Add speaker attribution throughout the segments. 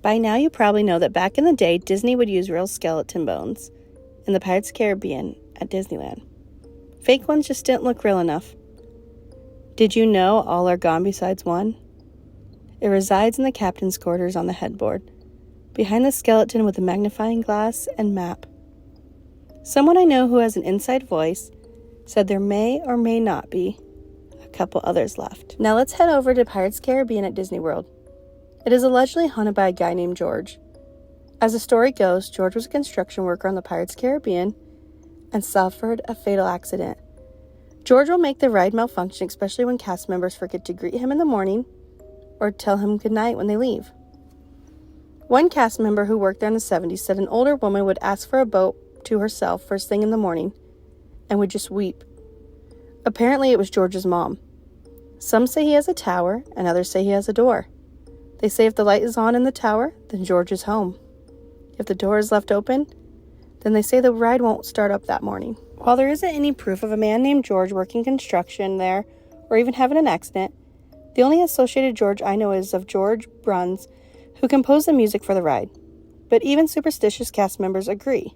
Speaker 1: By now you probably know that back in the day, Disney would use real skeleton bones in the Pirates of the Caribbean at Disneyland. Fake ones just didn't look real enough. Did you know all are gone besides one? It resides in the captain's quarters on the headboard, behind the skeleton with a magnifying glass and map. Someone I know who has an inside voice said there may or may not be a couple others left. Now let's head over to Pirates of the Caribbean at Disney World. It is allegedly haunted by a guy named George. As the story goes, George was a construction worker on the Pirates of the Caribbean and suffered a fatal accident. George will make the ride malfunction, especially when cast members forget to greet him in the morning or tell him goodnight when they leave. One cast member who worked there in the 70s said an older woman would ask for a boat to herself first thing in the morning and would just weep. Apparently it was George's mom. Some say he has a tower and others say he has a door. They say if the light is on in the tower, then George is home. If the door is left open, then they say the ride won't start up that morning. While there isn't any proof of a man named George working construction there or even having an accident, the only associated George I know is of George Bruns, who composed the music for the ride. But even superstitious cast members agree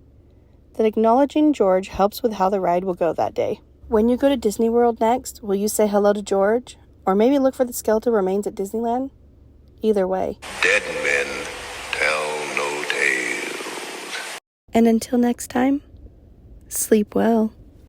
Speaker 1: that acknowledging George helps with how the ride will go that day. When you go to Disney World next, will you say hello to George? Or maybe look for the skeletal remains at Disneyland? Either way.
Speaker 2: Dead men tell no tales.
Speaker 1: And until next time, sleep well.